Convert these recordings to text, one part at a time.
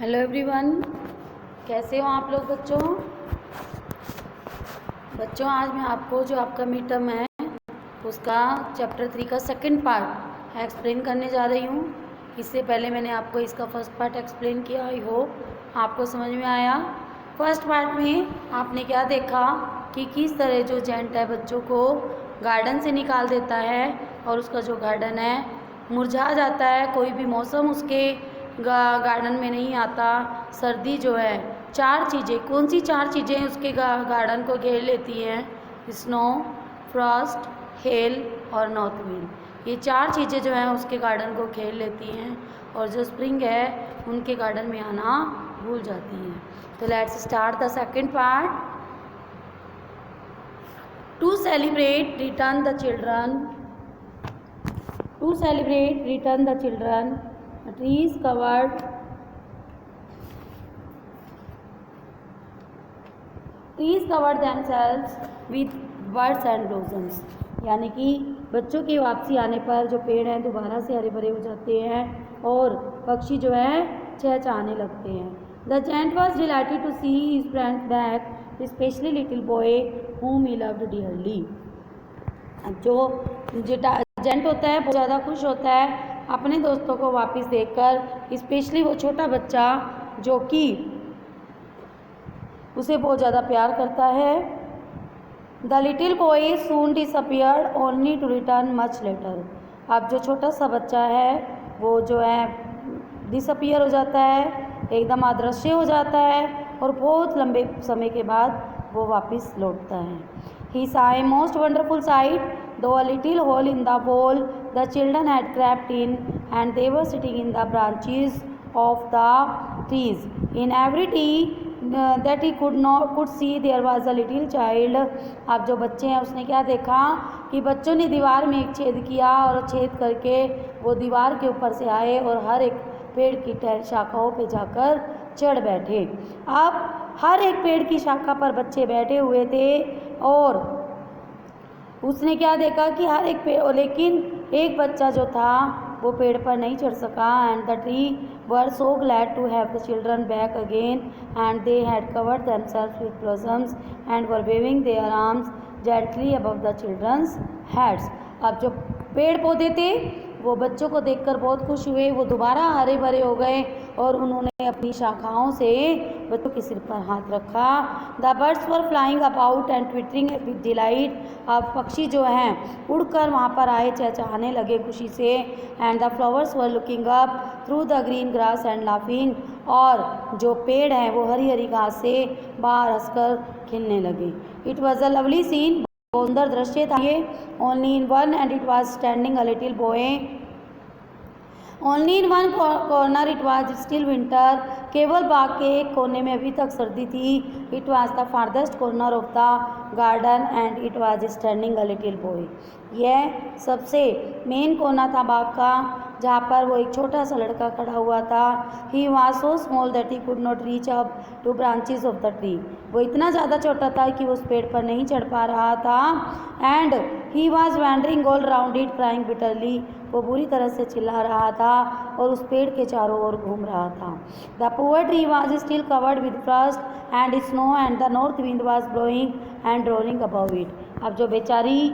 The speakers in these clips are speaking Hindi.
हेलो एवरीवन, कैसे हो आप लोग बच्चों आज मैं आपको जो आपका मिड टर्म है उसका चैप्टर 3 का सेकंड पार्ट एक्सप्लेन करने जा रही हूँ। इससे पहले मैंने आपको इसका फर्स्ट पार्ट एक्सप्लेन किया। आई होप आपको समझ में आया। फर्स्ट पार्ट में आपने क्या देखा कि किस तरह जो जेंट है बच्चों को गार्डन से निकाल देता है और उसका जो गार्डन है मुरझा जाता है। कोई भी मौसम उसके गार्डन में नहीं आता। सर्दी जो है, चार चीज़ें, कौन सी चार चीज़ें उसके गार्डन को घेर लेती हैं? स्नो, फ्रॉस्ट, हेल और नॉर्थ विंड। ये चार चीज़ें जो हैं उसके गार्डन को घेर लेती हैं और जो स्प्रिंग है उनके गार्डन में आना भूल जाती हैं। तो let's start the second part. To celebrate return the children, trees covered themselves with buds and blossoms। यानी कि बच्चों की वापसी आने पर जो पेड़ हैं दोबारा से हरे भरे हो जाते हैं और पक्षी जो है चहचहाने लगते हैं। The giant was delighted to see his friends back, specially little boy whom he loved dearly। जो जेंट होता है बहुत ज़्यादा खुश होता है अपने दोस्तों को वापस देखकर, स्पेशली वो छोटा बच्चा जो कि उसे बहुत ज़्यादा प्यार करता है। The little boy soon disappeared only to return much later. अब जो छोटा सा बच्चा है वो जो है डिसअपियर हो जाता है, एकदम अदृश्य हो जाता है और बहुत लंबे समय के बाद वो वापस लौटता है। He saw a most wonderful sight, though a little hole in the wall the children had crept in, and they were sitting in the branches of the trees. In every tree that he could see there was a little child। अब जो बच्चे हैं उसने क्या देखा कि बच्चों ने दीवार में एक छेद किया और छेद करके वो दीवार के ऊपर से आए और हर एक पेड़ की शाखाओं पे जाकर चढ़ बैठे। अब हर एक पेड़ की शाखा पर बच्चे बैठे हुए थे और उसने क्या देखा कि हर एक पेड़, लेकिन एक बच्चा जो था वो पेड़ पर नहीं चढ़ सका। And the tree were so glad to have the children back again and they had covered themselves with blossoms and were waving their arms gently above the children's heads. अब जो पेड़ पौधे थे वो बच्चों को देखकर बहुत खुश हुए, वो दोबारा हरे भरे हो गए और उन्होंने अपनी शाखाओं से बच्चों के सिर पर हाथ रखा। The birds were flying about and twittering with delight. अब पक्षी जो हैं उड़कर वहाँ पर आए, चहचहाने लगे खुशी से। And the flowers were looking up through the green grass and laughing. और जो पेड़ हैं वो हरी हरी घास से बाहर हंसकर खिलने लगे। It was a lovely scene, सुंदर दृश्य था ये। Only in one and it was standing a little boy, only in one corner it was still winter. केवल बाग के एक कोने में अभी तक सर्दी थी। It was the farthest corner of the garden and it was standing a little boy. यह सबसे मेन कोना था बाग का जहाँ पर वो एक छोटा सा लड़का खड़ा हुआ था। He was so small that he could not reach up two branches of the tree. वो इतना ज़्यादा छोटा था कि वो उस पेड़ पर नहीं चढ़ पा रहा था। And he was wandering all round it crying bitterly. वो बुरी तरह से चिल्ला रहा था और उस पेड़ के चारों ओर घूम रहा था। The poor tree was still covered with Frost and snow and the north wind was blowing and rolling above it. अब जो बेचारी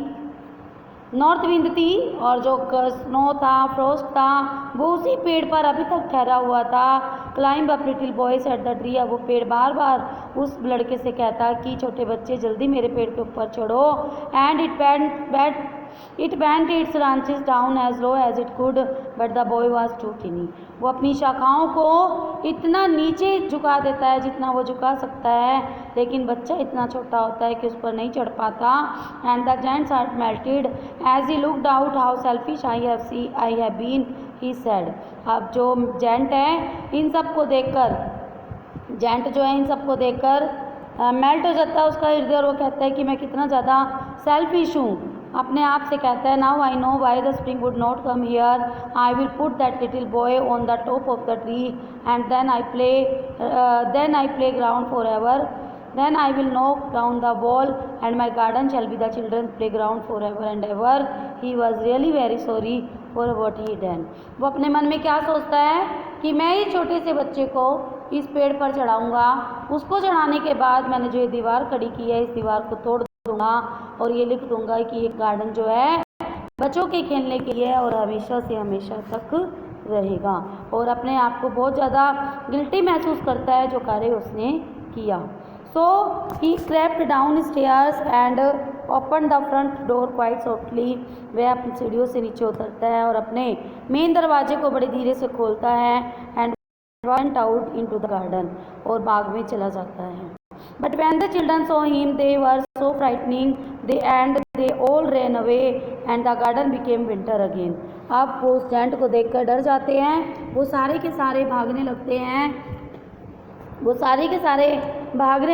नॉर्थ विंड थी और जो स्नो था, फ्रोस्ट था, वो उसी पेड़ पर अभी तक ठहरा हुआ था। Climb up little boys at the tree. अब वो पेड़ बार बार उस लड़के से कहता कि छोटे बच्चे जल्दी मेरे पेड़ के ऊपर चढ़ो। And it bent its branches down as low as it could, but the boy was too tiny। वो अपनी शाखाओं को इतना नीचे झुका देता है जितना वो झुका सकता है, लेकिन बच्चा इतना छोटा होता है कि उस पर नहीं चढ़ पाता। And the giant's heart melted as he looked out how selfish I have been, he said. अब जो जेंट है इन सब को देखकर, जेंट जो है इन सब को देखकर मेल्ट हो जाता है उसका हृदय और वो कहता है कि मैं कितना ज़्यादा सेल्फिश हूँ। अपने आप से कहता है, now I know why the spring would not come here. I will put that little boy on the top of the tree and then I playground for ever. Then I will knock down the wall and my garden shall be the children playground for ever and ever. He was really very sorry for what he done. वो अपने मन में क्या सोचता है कि मैं इस छोटे से बच्चे को इस पेड़ पर चढ़ाऊँगा। उसको चढ़ाने के बाद मैंने जो ये दीवार खड़ी की है, इस दीवार को तोड़ दूँगा और ये लिख दूँगा कि ये गार्डन जो है बच्चों के खेलने के लिए और हमेशा से हमेशा तक रहेगा। और अपने आप को बहुत ज़्यादा गिल्टी महसूस करता है जो कार्य उसने किया। So he crept downstairs and open the front door quite softly. वह अपनी सीढ़ियों से नीचे उतरता है और अपने मेन दरवाजे को बड़े धीरे से खोलता है and went out into the garden, और बाग में चला जाता है। But when the children saw him they were so frightening they all ran away and the garden became winter again. अब वो उस जेंट को देखकर डर जाते हैं, वो सारे के सारे भागने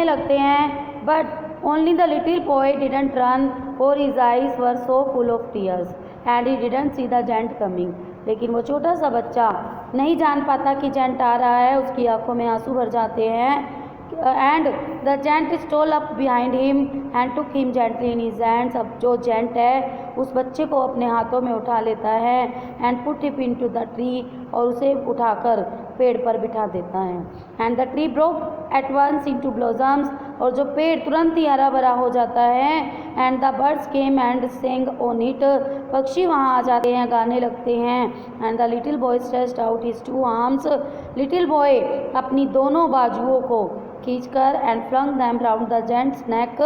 लगते हैं, but only the little boy didn't run for his eyes were so full of tears and he didn't see the giant coming. लेकिन वो छोटा सा बच्चा नहीं जान पाता कि जेंट आ रहा है, उसकी आंखों में आंसू भर जाते हैं। And the giant stole up behind him and took him gently in his hands. अब जो जेंट है उस बच्चे को अपने हाथों में उठा लेता है and put him into the tree, और उसे उठाकर पेड़ पर बिठा देता है। And the tree broke at once into blossoms, और जो पेड़ तुरंत ही हरा भरा हो जाता है। And the birds came and sang on it, पक्षी वहाँ आ जाते हैं, गाने लगते हैं। And the little boy stretched out his two arms, little boy अपनी दोनों बाजुओं को खींचकर and flung them round the giant's neck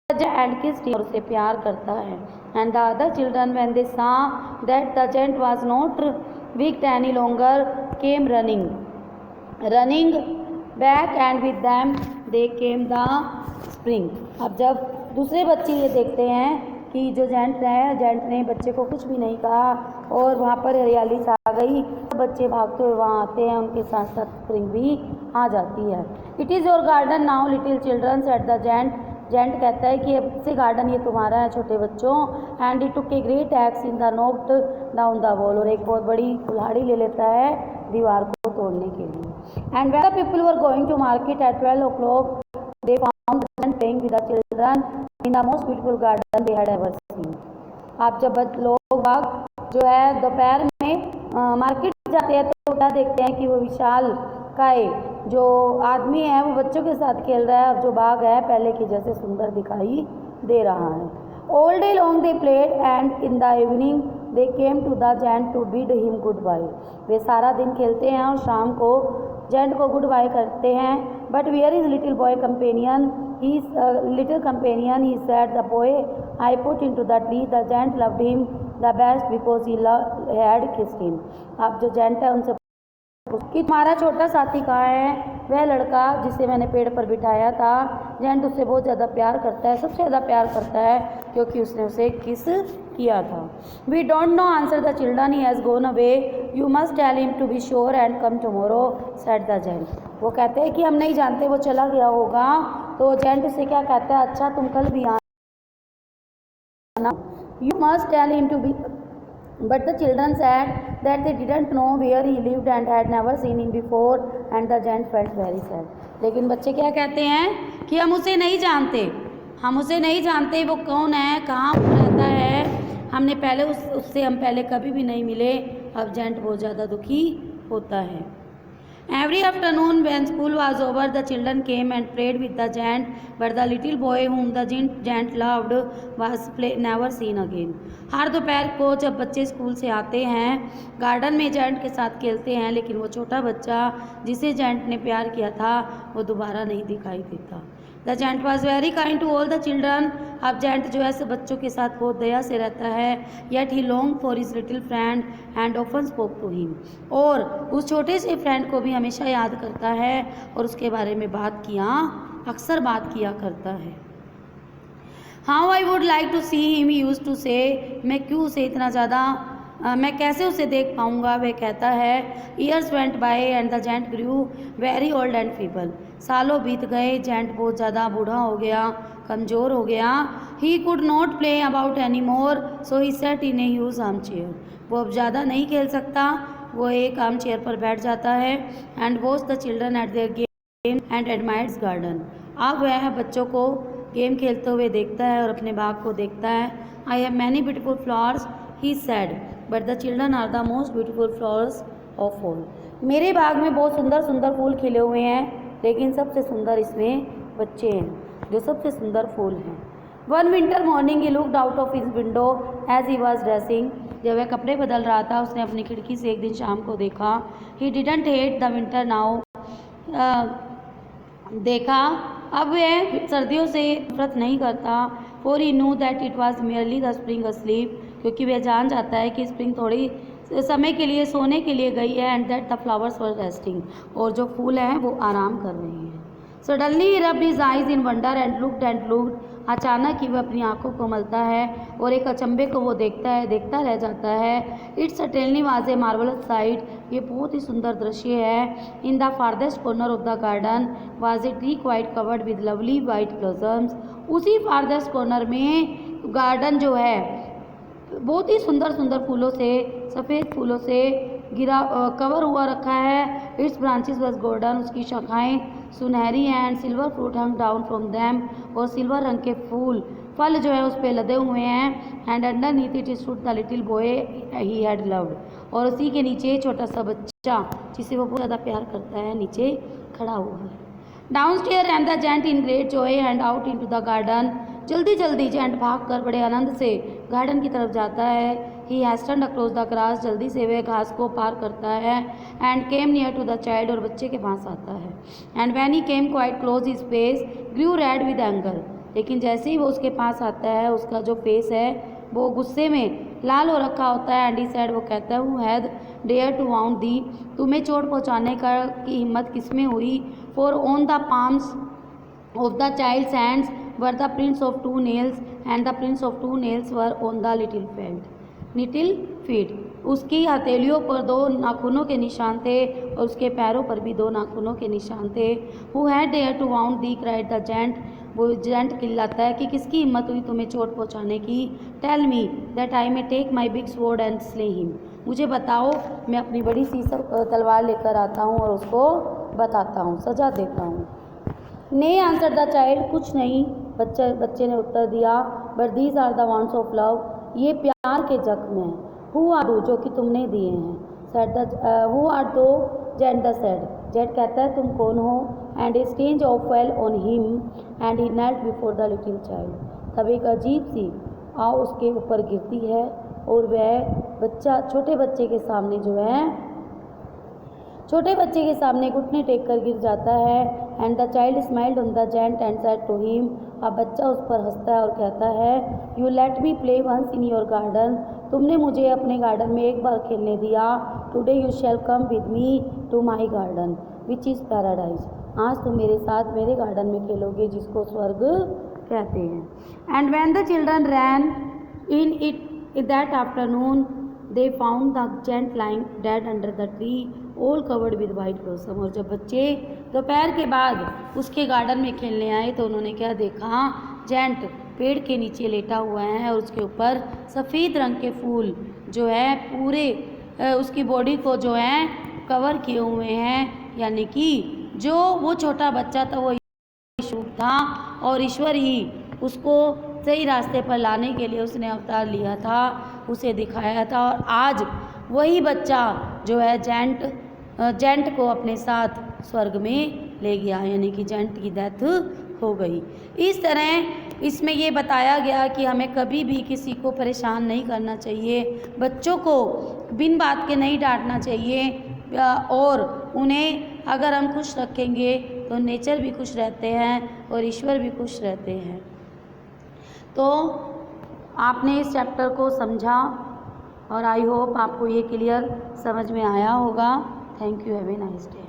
and kissed him, और उसे प्यार करता है। And the other children when they saw that the giant was not weak any longer came running back and with them they came the spring. अब जब दूसरे बच्चे ये देखते हैं कि जो जेंट ने बच्चे को कुछ भी नहीं कहा और वहाँ पर हरियाली छा गई, तो बच्चे भागते हुए वहाँ आते हैं, उनके साथ साथ स्प्रिंग भी आ जाती है। It is your garden now little children said the giant. Giant कहता है कि अब से गार्डन ये तुम्हारा है छोटे बच्चों। And he took a great x in the knocked down the wall, और एक बहुत बड़ी कुल्हाड़ी ले लेता है दीवार को तोड़ने के लिए। And when the people were going to market at 12 o'clock they found the giant playing with the children in the most beautiful garden they had ever seen. आप जब लोग बाग जो है दोपहर में मार्केट जाते हैं तो क्या देखते हैं कि वो विशाल काय जो आदमी है वो बच्चों के साथ खेल रहा है। अब जो बाग है पहले की जैसे सुंदर दिखाई दे रहा है। All day long they played and in the evening they came to the gent to bid him goodbye. वे सारा दिन खेलते हैं और शाम को जेंट को गुड बाय करते हैं। But where is little boy companion, he little companion, he said the boy I put into the tree, the giant loved him the best because he had kissed him. अब जो जेंट है उनसे कि तुम्हारा छोटा साथी कहाँ है? वह लड़का जिसे मैंने पेड़ पर बिठाया था। जेंट उससे बहुत ज़्यादा प्यार करता है, सबसे ज़्यादा प्यार करता है क्योंकि उसने उसे किस किया था। We don't know answer the children, he has gone away, you must tell him to be sure and come tomorrow said the giant. वो कहते हैं कि हम नहीं जानते, वो चला गया होगा। तो जेंट उससे क्या कहता है, अच्छा तुम कल भी आना। You must tell him to be, but the children said that they didn't know where he lived and had never seen him before and the gent felt very sad. लेकिन बच्चे क्या कहते हैं कि हम उसे नहीं जानते, वो कौन है, कहाँ रहता है, हमने पहले उससे हम पहले कभी भी नहीं मिले। अब जेंट बहुत ज़्यादा दुखी होता है। Every afternoon when school was over, the children came and played with the gent, but the little boy whom the gent loved was never seen again. हर दोपहर को जब बच्चे स्कूल से आते हैं गार्डन में जेंट के साथ खेलते हैं, लेकिन वो छोटा बच्चा जिसे जेंट ने प्यार किया था वो दोबारा नहीं दिखाई देता। The giant was very kind to all the children. अब जेंट जो है सब बच्चों के साथ बहुत दया से रहता है। Yet he long for his little friend and often spoke to him, और उस छोटे से फ्रेंड को भी हमेशा याद करता है और उसके बारे में अक्सर बात किया करता है। How I would like to see him, he used to say, मैं कैसे उसे देख पाऊँगा, वह कहता है। Years went by and the giant grew very old and feeble. सालों बीत गए, जेंट बहुत ज़्यादा बूढ़ा हो गया, कमज़ोर हो गया। He could not play about any more so he set in a huge arm chair. वो अब ज़्यादा नहीं खेल सकता, वो एक आर्म चेयर पर बैठ जाता है। And watch the children eight their game and admires garden. अब वह बच्चों को गेम खेलते हुए देखता है और अपने बाग को देखता है। I have many beautiful flowers he said, but the children are the most beautiful flowers of all. मेरे बाग में बहुत सुंदर सुंदर फूल खिले हुए हैं, लेकिन सबसे सुंदर इसमें बच्चे हैं जो सबसे सुंदर फूल हैं। One winter morning he looked out of his window as he was dressing. जब वह कपड़े बदल रहा था उसने अपनी खिड़की से एक दिन शाम को देखा। He didn't hate the winter now. देखा अब वह सर्दियों से नफरत नहीं करता। For he knew that it was merely the spring asleep, क्योंकि वह जान जाता है कि स्प्रिंग थोड़ी समय के लिए सोने के लिए गई है। And that the flowers were resting, और जो फूल हैं वो आराम कर रहे हैं। Suddenly he rubbed his eyes in wonder and looked. अचानक ही वह अपनी आंखों को मलता है और एक अचंभे को वो देखता रह जाता है। It's certainly was a marvellous site, ये बहुत ही सुंदर दृश्य है। In the farthest corner of the garden was a tree quite covered with lovely white blossoms. उसी फारदेस्ट कॉर्नर में गार्डन जो है बहुत ही सुंदर सुंदर फूलों से, सफ़ेद फूलों से कवर हुआ रखा है। इट्स ब्रांचेस वॉज गोल्डन, उसकी शाखाएं सुनहरी and silver fruit hung down from them, और सिल्वर रंग के फल जो है उस पर लदे हुए हैं। And underneath it stood the little boy he had loved, और उसी के नीचे छोटा सा बच्चा जिसे वो बहुत ज़्यादा प्यार करता है नीचे खड़ा हुआ है। Downstair and the giant in great joy and out into the garden. जल्दी जल्दी जेंट भागकर बड़े आनंद से गार्डन की तरफ जाता है। He hastened across the grass, जल्दी से वह घास को पार करता है। And came near to the child, और बच्चे के पास आता है। And when he came quite close his face grew red with anger, लेकिन जैसे ही वो उसके पास आता है उसका जो फेस है वो गुस्से में लाल हो रखा होता है। एंड ही सैड, वो कहता है, who had dare to wound thee, तुम्हें चोट पहुँचाने की हिम्मत किसमें हुई। For on the palms of the child's hands were the prints of 2 nails, and the prints of 2 nails were on the little feet. उसकी हथेलियों पर 2 नाखूनों के निशान थे और उसके पैरों पर भी 2 नाखूनों के निशान थे। Who had dared to wound thee, cried the giant. वो जेंट चिल्लाता है कि किसकी हिम्मत हुई तुम्हें चोट पहुंचाने की। Tell me that I may take my big sword and slay him. मुझे बताओ मैं अपनी बड़ी सी तलवार लेकर आता हूँ और उसको बताता हूँ, सजा देता हूँ। ने आंसर द चाइल्ड, कुछ नहीं, बच्चे ने उत्तर दिया। But these are the wants of love, ये प्यार के जख्म हैं। हु आर दो, जो कि तुमने दिए हैं। सेड द हु आर दो, जेंट द सेड, जेंट कहता है तुम कौन हो। And a strange of fell on him and he knelt before the little child. तब एक अजीब सी आव उसके ऊपर गिरती है और वह छोटे बच्चे के सामने घुटने टेक कर गिर जाता है। And the child smiled on the giant and said to him, अब बच्चा उस पर हंसता है और कहता है, you let me play once in your garden, तुमने मुझे अपने गार्डन में एक बार खेलने दिया। Today you shall come with me to my garden which is paradise, आज तुम मेरे साथ मेरे गार्डन में खेलोगे जिसको स्वर्ग कहते हैं। And when the children ran in it that afternoon they found the giant lying dead under the tree all covered with white blossom. और जब बच्चे दोपहर के बाद उसके गार्डन में खेलने आए तो उन्होंने क्या देखा, जेंट पेड़ के नीचे लेटा हुआ है और उसके ऊपर सफ़ेद रंग के फूल जो है पूरे उसकी बॉडी को जो है कवर किए हुए हैं। यानी कि जो वो छोटा बच्चा था वो ईश्वर था और ईश्वर ही उसको सही रास्ते पर लाने के लिए उसने अवतार लिया था, उसे दिखाया था। और आज वही बच्चा जो है जेंट को अपने साथ स्वर्ग में ले गया, यानी कि जेंट की डेथ हो गई। इस तरह इसमें ये बताया गया कि हमें कभी भी किसी को परेशान नहीं करना चाहिए, बच्चों को बिन बात के नहीं डांटना चाहिए और उन्हें अगर हम खुश रखेंगे तो नेचर भी खुश रहते हैं और ईश्वर भी खुश रहते हैं। तो आपने इस चैप्टर को समझा और आई होप आपको ये क्लियर समझ में आया होगा। Thank you, have a nice day.